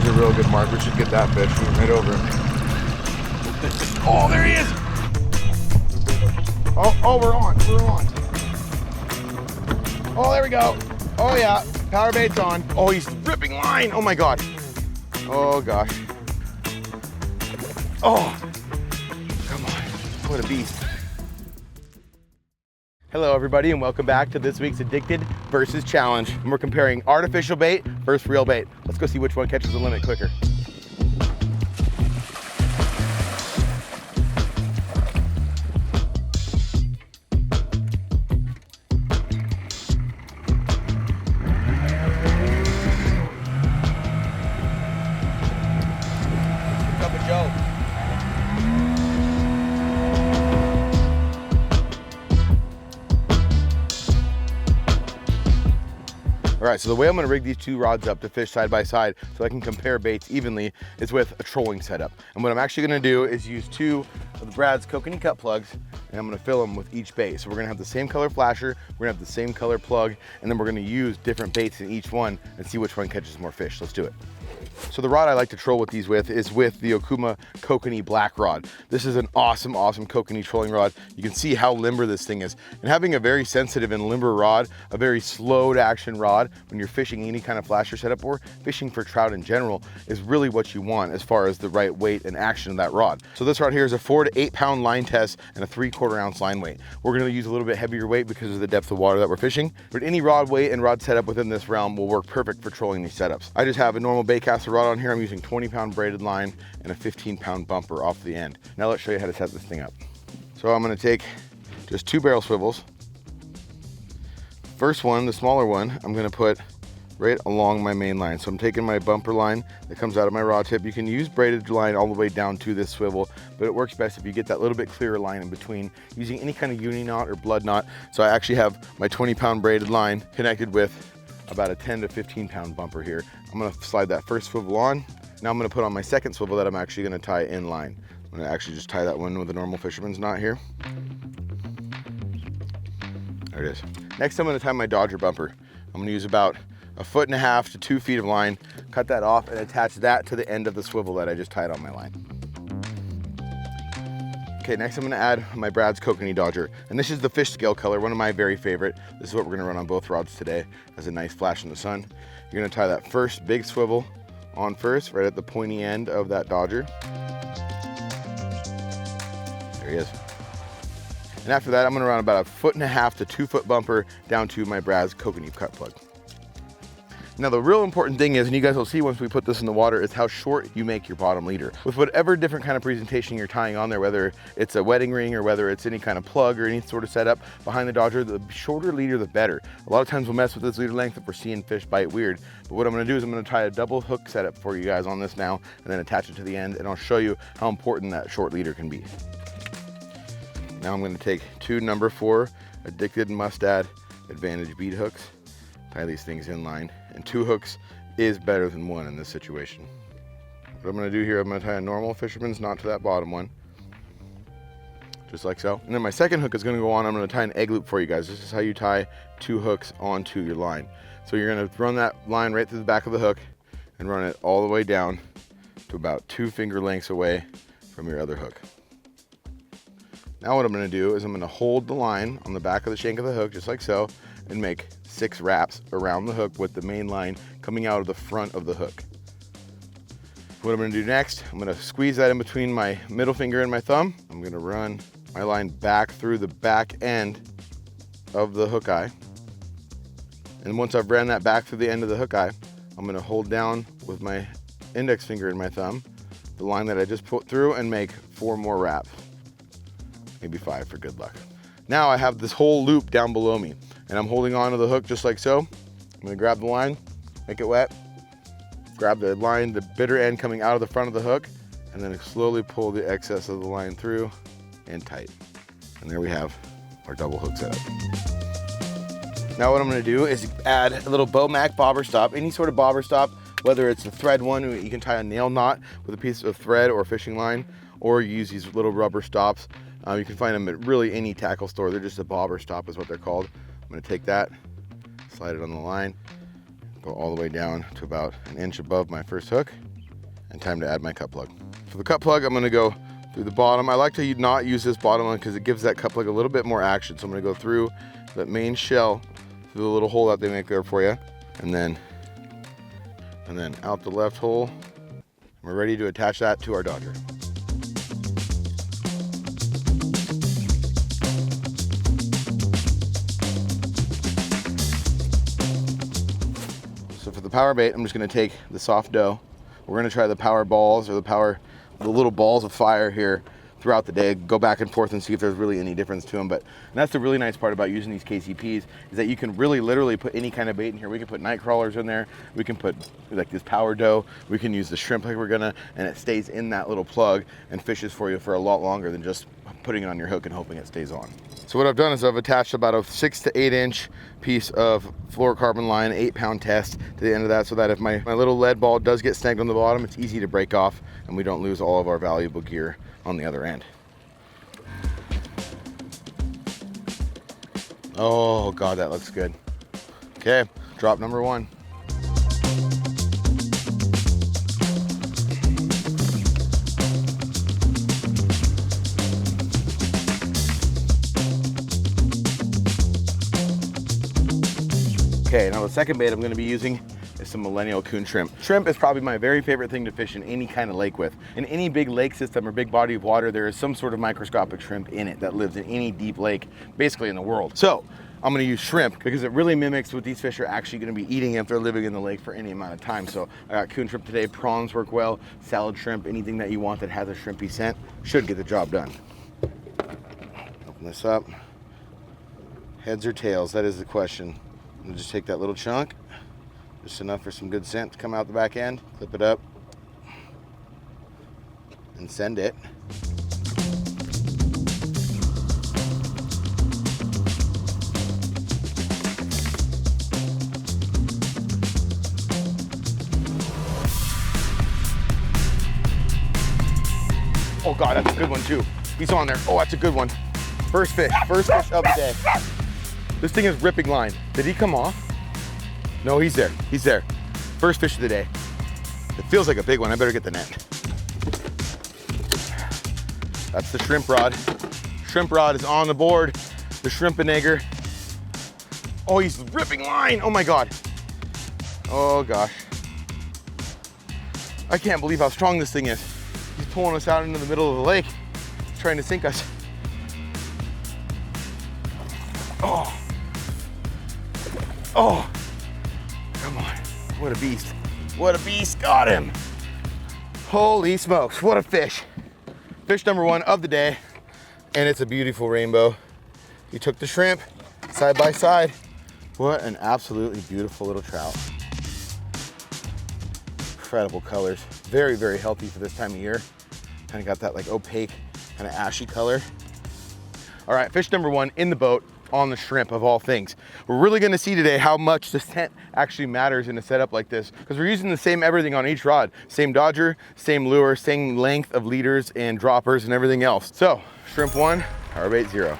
There's a real good mark. We should get that fish right over. Oh, there he is. Oh, we're on. Oh, there we go. Oh yeah, power bait's on. Oh, he's ripping line. Oh my God. Oh gosh. Oh, come on. What a beast. Hello everybody and welcome back to this week's Addicted versus Challenge. And we're comparing artificial bait versus real bait. Let's go see which one catches the limit quicker. All right, so the way I'm gonna rig these two rods up to fish side by side so I can compare baits evenly is with a trolling setup. And what I'm actually gonna do is use two of the Brad's kokanee cut plugs, and I'm gonna fill them with each bait. So we're gonna have the same color flasher, we're gonna have the same color plug, and then we're gonna use different baits in each one and see which one catches more fish. Let's do it. So the rod I like to troll with these with is with the Okuma kokanee black rod. This is an awesome kokanee trolling rod. You can see how limber this thing is. And having a very sensitive and limber rod, a very slow to action rod when you're fishing any kind of flasher setup or fishing for trout in general is really what you want as far as the right weight and action of that rod. So this rod here is a 4 to 8 pound line test and a 3/4 ounce line weight. We're gonna use a little bit heavier weight because of the depth of water that we're fishing, but any rod weight and rod setup within this realm will work perfect for trolling these setups. I just have a normal baitcaster rod on here. I'm using 20-pound braided line and a 15-pound bumper off the end. Now let's show you how to set this thing up. So I'm gonna take just 2 barrel swivels. First one, the smaller one, I'm gonna put right along my main line. So I'm taking my bumper line that comes out of my rod tip. You can use braided line all the way down to this swivel, but it works best if you get that little bit clearer line in between using any kind of uni knot or blood knot. So I actually have my 20-pound braided line connected with about a 10 to 15-pound bumper here. I'm gonna slide that first swivel on. Now I'm gonna put on my second swivel that I'm actually gonna tie in line. I'm gonna actually just tie that one with a normal fisherman's knot here. There it is. Next I'm gonna tie my Dodger bumper. I'm gonna use about 1.5 to 2 feet of line, cut that off and attach that to the end of the swivel that I just tied on my line. Okay, next I'm gonna add my Brad's kokanee Dodger. And this is the fish scale color, one of my very favorite. This is what we're gonna run on both rods today as a nice flash in the sun. You're gonna tie that first big swivel on first, right at the pointy end of that Dodger. There he is. And after that, I'm gonna run about 1.5 to 2 foot bumper down to my Brad's kokanee cut plug. Now the real important thing is, and you guys will see once we put this in the water, is how short you make your bottom leader. With whatever different kind of presentation you're tying on there, whether it's a wedding ring or whether it's any kind of plug or any sort of setup behind the Dodger, the shorter leader, the better. A lot of times we'll mess with this leader length if we're seeing fish bite weird. But what I'm gonna do is I'm gonna tie a double hook setup for you guys on this now, and then attach it to the end, and I'll show you how important that short leader can be. Now I'm gonna take 2 number 4 Addicted Mustad Advantage bead hooks, tie these things in line, and 2 hooks is better than 1 in this situation. What I'm gonna do here, I'm gonna tie a normal fisherman's knot to that bottom one, just like so. And then my second hook is gonna go on, I'm gonna tie an egg loop for you guys. This is how you tie 2 hooks onto your line. So you're gonna run that line right through the back of the hook and run it all the way down to about 2 finger lengths away from your other hook. Now what I'm gonna do is I'm gonna hold the line on the back of the shank of the hook, just like so, and make 6 wraps around the hook with the main line coming out of the front of the hook. What I'm gonna do next, I'm gonna squeeze that in between my middle finger and my thumb. I'm gonna run my line back through the back end of the hook eye. And once I've ran that back through the end of the hook eye, I'm gonna hold down with my index finger and my thumb the line that I just put through and make 4 more wraps. Maybe 5 for good luck. Now I have this whole loop down below me, and I'm holding on to the hook just like so. I'm gonna grab the line, make it wet, grab the line, the bitter end coming out of the front of the hook, and then slowly pull the excess of the line through and tight. And there we have our double hook setup. Now what I'm gonna do is add a little Bomac bobber stop, any sort of bobber stop, whether it's a thread one, you can tie a nail knot with a piece of thread or fishing line, or you use these little rubber stops. You can find them at really any tackle store. They're just a bobber stop is what they're called. I'm gonna take that, slide it on the line, go all the way down to about 1 inch above my first hook, and time to add my cut plug. For the cut plug, I'm gonna go through the bottom. I like to not use this bottom one because it gives that cut plug a little bit more action. So I'm gonna go through that main shell, through the little hole that they make there for you, and then out the left hole. We're ready to attach that to our Dodger. So for the power bait, I'm just gonna take the soft dough. We're gonna try the power balls or the little balls of fire here throughout the day, go back and forth and see if there's really any difference to them. But that's the really nice part about using these KCPs, is that you can really literally put any kind of bait in here. We can put night crawlers in there, we can put like this power dough, we can use the shrimp like we're gonna, and it stays in that little plug and fishes for you for a lot longer than just putting it on your hook and hoping it stays on. So what I've done is I've attached about a 6 to 8 inch piece of fluorocarbon line, 8-pound test to the end of that, so that if my little lead ball does get snagged on the bottom, it's easy to break off and we don't lose all of our valuable gear on the other end. Oh God, that looks good. Okay, drop number 1. Okay, now the second bait I'm gonna be using is some millennial coon shrimp. Shrimp is probably my very favorite thing to fish in any kind of lake with. In any big lake system or big body of water, there is some sort of microscopic shrimp in it that lives in any deep lake, basically in the world. So I'm gonna use shrimp because it really mimics what these fish are actually gonna be eating if they're living in the lake for any amount of time. So I got coon shrimp today, prawns work well, salad shrimp, anything that you want that has a shrimpy scent should get the job done. Open this up. Heads or tails, that is the question. I'm gonna just take that little chunk, just enough for some good scent to come out the back end, clip it up, and send it. Oh God, that's a good one too. He's on there. Oh, that's a good one. First fish of the day. This thing is ripping line. Did he come off? No, he's there. He's there. First fish of the day. It feels like a big one. I better get the net. That's the shrimp rod. Shrimp rod is on the board. The 𝗛𝗘𝗟𝗣. Oh, he's ripping line. Oh my God. Oh gosh. I can't believe how strong this thing is. He's pulling us out into the middle of the lake, trying to sink us. Oh. Oh, come on. What a beast. What a beast. Got him. Holy smokes, what a fish. Fish number 1 of the day, and it's a beautiful rainbow. He took the shrimp side by side. What an absolutely beautiful little trout. Incredible colors. Very, very healthy for this time of year. Kind of got that like opaque, kind of ashy color. All right, fish number 1 in the boat on the shrimp of all things. We're really gonna see today how much the scent actually matters in a setup like this, because we're using the same everything on each rod. Same Dodger, same lure, same length of leaders and droppers and everything else. So, shrimp 1, power bait 0.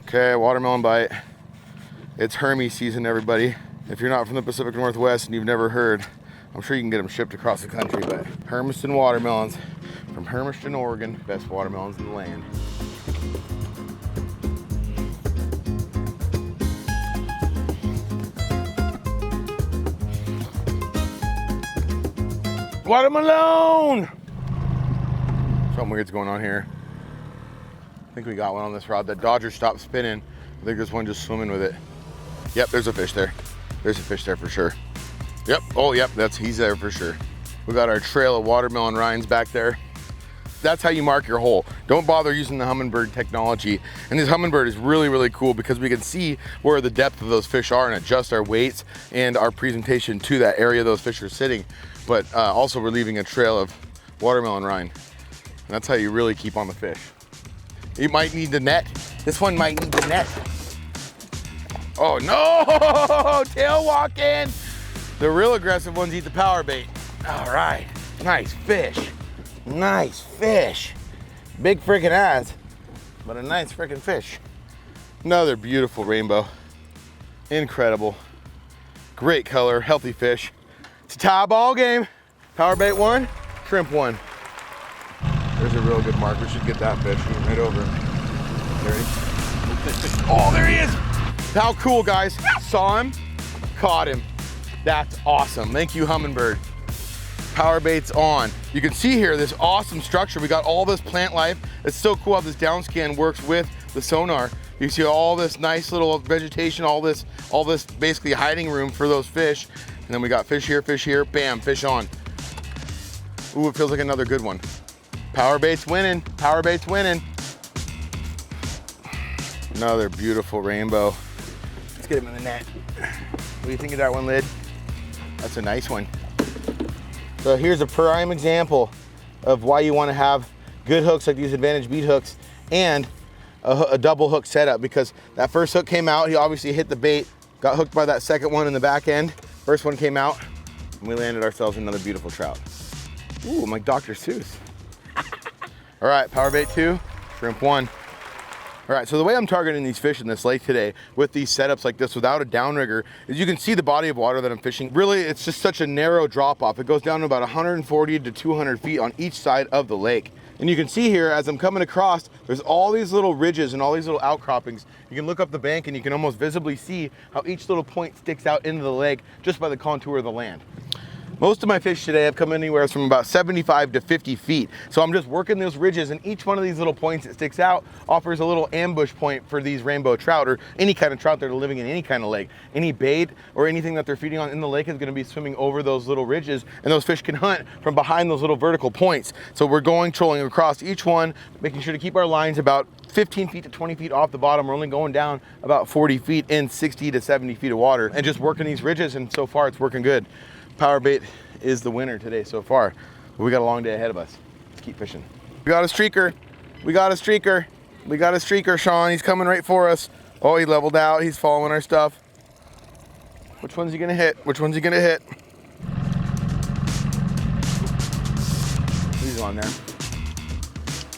Okay, watermelon bite. It's Hermes season, everybody. If you're not from the Pacific Northwest and you've never heard, I'm sure you can get them shipped across the country, but Hermiston watermelons from Hermiston, Oregon, best watermelons in the land. Watermelon! Something weird's going on here. I think we got one on this rod. That Dodger stopped spinning. I think there's one just swimming with it. Yep, there's a fish there. There's a fish there for sure. Yep, oh yep, he's there for sure. We got our trail of watermelon rinds back there. That's how you mark your hole. Don't bother using the Humminbird technology. And this Humminbird is really, really cool because we can see where the depth of those fish are and adjust our weights and our presentation to that area those fish are sitting. But also we're leaving a trail of watermelon rind. And that's how you really keep on the fish. You might need the net. This one might need the net. Oh no, tail walking. The real aggressive ones eat the power bait. All right, nice fish. Nice fish. Big freaking ass, but a nice freaking fish. Another beautiful rainbow. Incredible. Great color, healthy fish. It's a tie ball game. Power bait 1, shrimp 1. There's a real good mark. We should get that fish right over. There he is. Oh, there he is. How cool, guys. Saw him, caught him. That's awesome. Thank you, Humminbird. Power bait's on. You can see here this awesome structure. We got all this plant life. It's so cool how this down scan works with the sonar. You see all this nice little vegetation, all this basically hiding room for those fish. And then we got fish here, bam, fish on. Ooh, it feels like another good one. Power bait's winning, power bait's winning. Another beautiful rainbow. Let's get him in the net. What do you think of that one, Lid? That's a nice one. So here's a prime example of why you want to have good hooks like these Advantage bead hooks and a double hook setup, because that first hook came out, he obviously hit the bait, got hooked by that second one in the back end. First one came out, and we landed ourselves another beautiful trout. Ooh, I'm like Dr. Seuss. All right, power bait 2, shrimp 1. All right, so the way I'm targeting these fish in this lake today with these setups like this without a downrigger is you can see the body of water that I'm fishing. Really, it's just such a narrow drop off. It goes down to about 140 to 200 feet on each side of the lake. And you can see here as I'm coming across, there's all these little ridges and all these little outcroppings. You can look up the bank and you can almost visibly see how each little point sticks out into the lake just by the contour of the land. Most of my fish today have come anywhere from about 75 to 50 feet. So I'm just working those ridges, and each one of these little points that sticks out offers a little ambush point for these rainbow trout, or any kind of trout that are living in any kind of lake. Any bait or anything that they're feeding on in the lake is going to be swimming over those little ridges, and those fish can hunt from behind those little vertical points. So we're trolling across each one, making sure to keep our lines about 15 feet to 20 feet off the bottom. We're only going down about 40 feet in 60 to 70 feet of water, and just working these ridges, and so far it's working good. Power bait is the winner today so far. But we got a long day ahead of us. Let's keep fishing. We got a streaker. We got a streaker. We got a streaker, Sean. He's coming right for us. Oh, he leveled out. He's following our stuff. Which one's he gonna hit? Which one's he gonna hit? He's on there.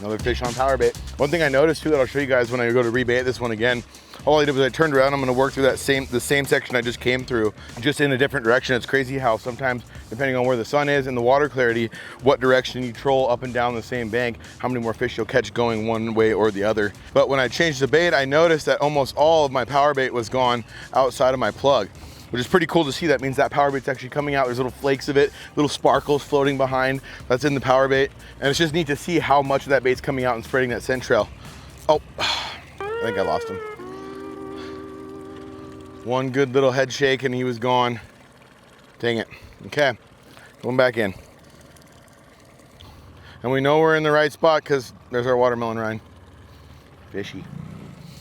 Another fish on power bait. One thing I noticed too that I'll show you guys when I go to rebait this one again, all I did was I turned around. I'm gonna work through the same section I just came through, just in a different direction. It's crazy how sometimes, depending on where the sun is and the water clarity, what direction you troll up and down the same bank, how many more fish you'll catch going one way or the other. But when I changed the bait, I noticed that almost all of my power bait was gone outside of my plug, which is pretty cool to see. That means that power bait's actually coming out. There's little flakes of it, little sparkles floating behind. That's in the power bait. And it's just neat to see how much of that bait's coming out and spreading that scent trail. Oh, I think I lost him. One good little head shake and he was gone. Dang it. Okay, going back in. And we know we're in the right spot because there's our watermelon rind. Fishy.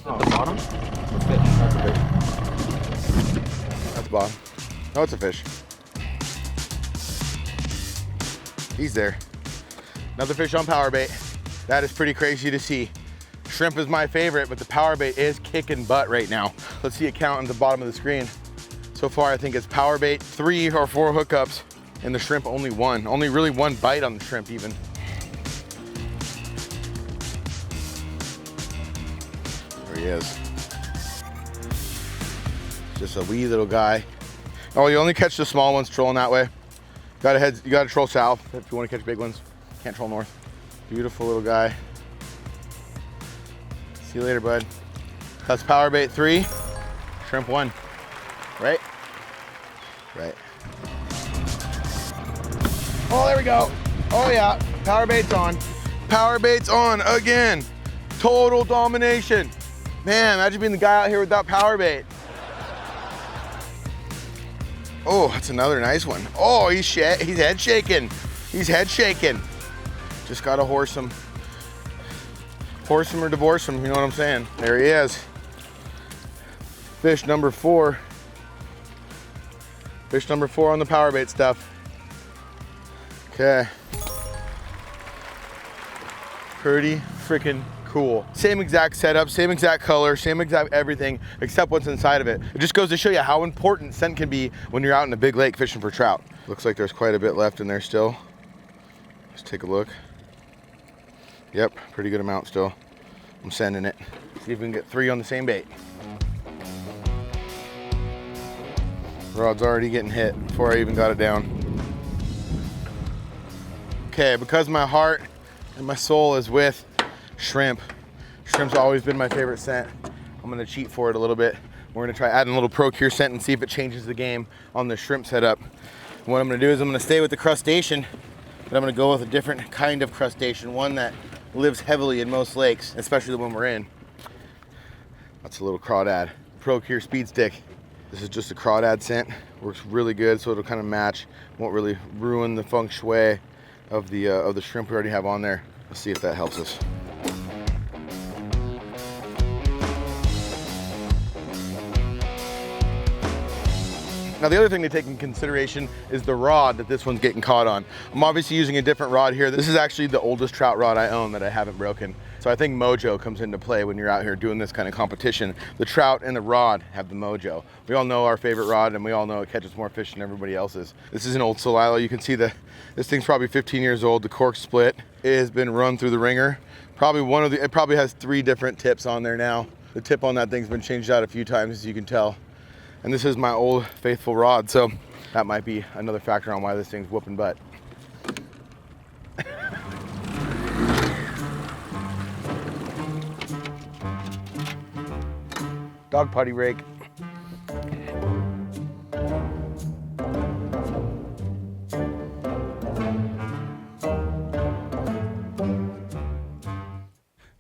Oh, bottom? That's a fish. That's bottom. Oh, it's a fish. He's there. Another fish on power bait. That is pretty crazy to see. Shrimp is my favorite, but the power bait is kicking butt right now. Let's see it count on the bottom of the screen. So far, I think it's power bait 3 or 4 hookups, and the shrimp only 1. Only really 1 bite on the shrimp even. There he is. Just a wee little guy. Oh, you only catch the small ones trolling that way. You gotta troll south if you want to catch big ones. Can't troll north. Beautiful little guy. See you later, bud. That's power bait 3, shrimp 1. Right? Right. Oh, there we go. Oh yeah, power bait's on. Power bait's on again. Total domination. Man, imagine being the guy out here without power bait. Oh, that's another nice one. Oh, he's head shaking. He's head shaking. Just gotta horse him. Horse him or divorce him, you know what I'm saying? There he is. Fish number 4. Fish number 4 on the power bait stuff. Okay. Pretty freaking cool. Same exact setup, same exact color, same exact everything, except what's inside of it. It just goes to show you how important scent can be when you're out in a big lake fishing for trout. Looks like there's quite a bit left in there still. Let's take a look. Yep, pretty good amount still. I'm sending it. See if we can get 3 on the same bait. Rod's already getting hit before I even got it down. Okay, because my heart and my soul is with shrimp. Shrimp's always been my favorite scent. I'm gonna cheat for it a little bit. We're gonna try adding a little ProCure scent and see if it changes the game on the shrimp setup. And what I'm gonna do is I'm gonna stay with the crustacean, but I'm gonna go with a different kind of crustacean, one that lives heavily in most lakes, especially the one we're in. That's a little crawdad. ProCure Speed Stick. This is just a crawdad scent. Works really good, so it'll kind of match. Won't really ruin the feng shui of the shrimp we already have on there. Let's see if that helps us. Now the other thing to take in consideration is the rod that this one's getting caught on. I'm obviously using a different rod here. This is actually the oldest trout rod I own that I haven't broken. So I think mojo comes into play when you're out here doing this kind of competition. The trout and the rod have the mojo. We all know our favorite rod and we all know it catches more fish than everybody else's. This is an old Solilo. You can see this thing's probably 15 years old. The cork split. It has been run through the ringer. It probably has 3 different tips on there now. The tip on that thing's been changed out a few times, as you can tell. And this is my old faithful rod, so that might be another factor on why this thing's whooping butt. Dog putty rake.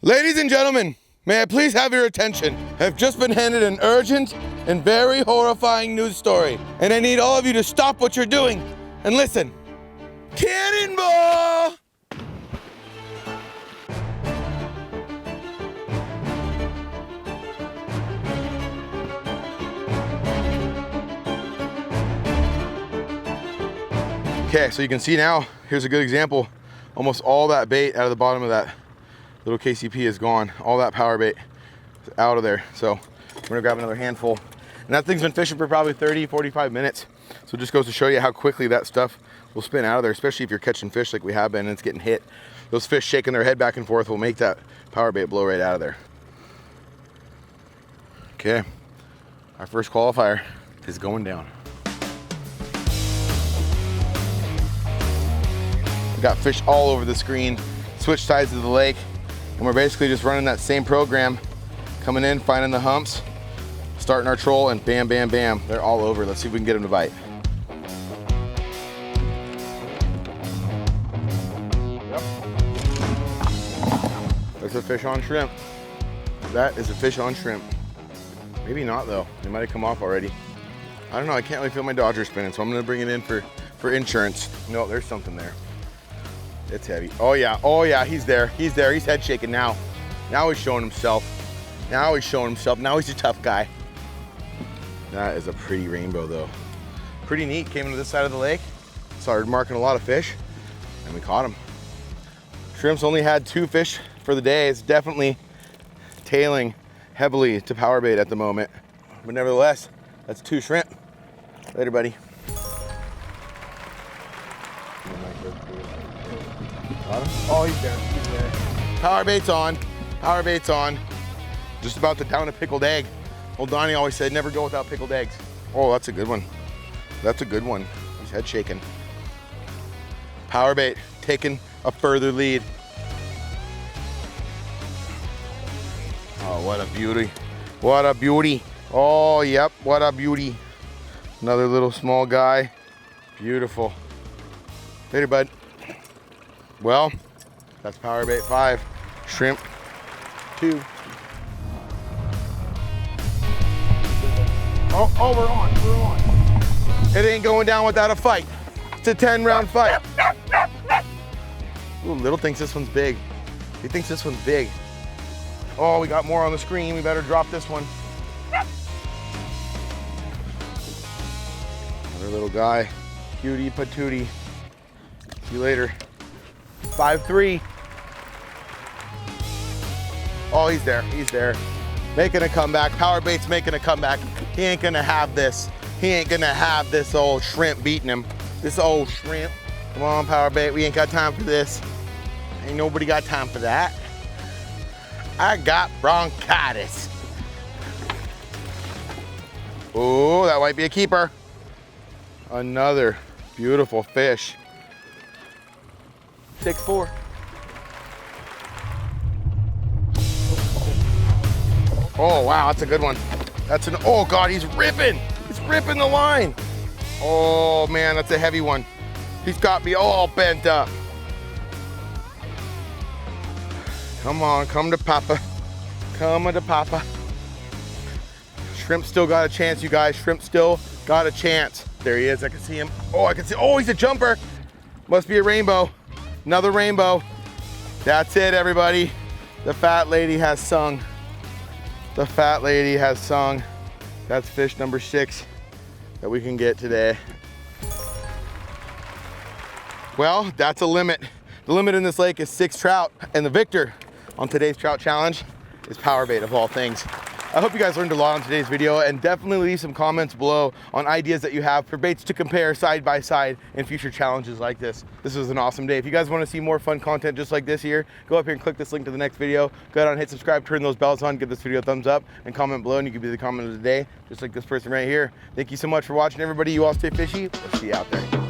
Ladies and gentlemen, may I please have your attention? I've just been handed an urgent and very horrifying news story, and I need all of you to stop what you're doing and listen. Cannonball! Okay, so you can see now, here's a good example. Almost all that bait out of the bottom of that little KCP is gone. All that power bait is out of there. So I'm gonna grab another handful. And that thing's been fishing for probably 30, 45 minutes. So it just goes to show you how quickly that stuff will spin out of there, especially if you're catching fish like we have been and it's getting hit. Those fish shaking their head back and forth will make that power bait blow right out of there. Okay, our first qualifier is going down. We've got fish all over the screen, switch sides of the lake, and we're basically just running that same program, coming in, finding the humps, starting our troll, and bam, bam, bam, they're all over. Let's see if we can get them to bite. Yep. That's a fish on shrimp. That is a fish on shrimp. Maybe not though, they might have come off already. I don't know, I can't really feel my dodger spinning, so I'm gonna bring it in for insurance. No, there's something there. It's heavy. Oh yeah, he's there, he's head shaking now. Now he's showing himself. Now he's a tough guy. That is a pretty rainbow though. Pretty neat, came into this side of the lake, started marking a lot of fish, and we caught him. Shrimp's only had 2 fish for the day. It's definitely tailing heavily to power bait at the moment. But nevertheless, that's 2 shrimp. Later, buddy. Oh, he's there. Power bait's on. Power bait's on. Just about to down a pickled egg. Old Donnie always said, never go without pickled eggs. Oh, that's a good one. That's a good one. He's head shaking. Power bait taking a further lead. Oh, what a beauty. What a beauty. Oh, yep, what a beauty. Another little small guy. Beautiful. Later, bud. Well, that's power bait 5, shrimp 2. Oh, we're on. It ain't going down without a fight. It's a 10-round fight. Ooh, Little thinks this one's big. He thinks this one's big. Oh, we got more on the screen. We better drop this one. Another little guy. Cutie patootie. See you later. 5-3. Oh, he's there. Making a comeback. Power bait's making a comeback. He ain't gonna have this. He ain't gonna have this old shrimp beating him. This old shrimp. Come on, power bait, we ain't got time for this. Ain't nobody got time for that. I got bronchitis. Oh, that might be a keeper. Another beautiful fish. 6'4". Oh, wow, that's a good one. That's an, oh God, he's ripping. He's ripping the line. Oh man, that's a heavy one. He's got me all bent up. Come on, come to Papa. Come to Papa. Shrimp still got a chance, you guys. Shrimp still got a chance. There he is, I can see him. Oh, I can see, oh, he's a jumper. Must be a rainbow. Another rainbow. That's it, everybody. The fat lady has sung. The fat lady has sung. That's fish number 6 that we can get today. Well, that's a limit. The limit in this lake is 6 trout, and the victor on today's trout challenge is power bait of all things. I hope you guys learned a lot on today's video, and definitely leave some comments below on ideas that you have for baits to compare side by side in future challenges like this. This was an awesome day. If you guys want to see more fun content just like this here, go up here and click this link to the next video. Go ahead and hit subscribe, turn those bells on, give this video a thumbs up, and comment below, and you can be the comment of the day, just like this person right here. Thank you so much for watching, everybody. You all stay fishy. We'll see you out there.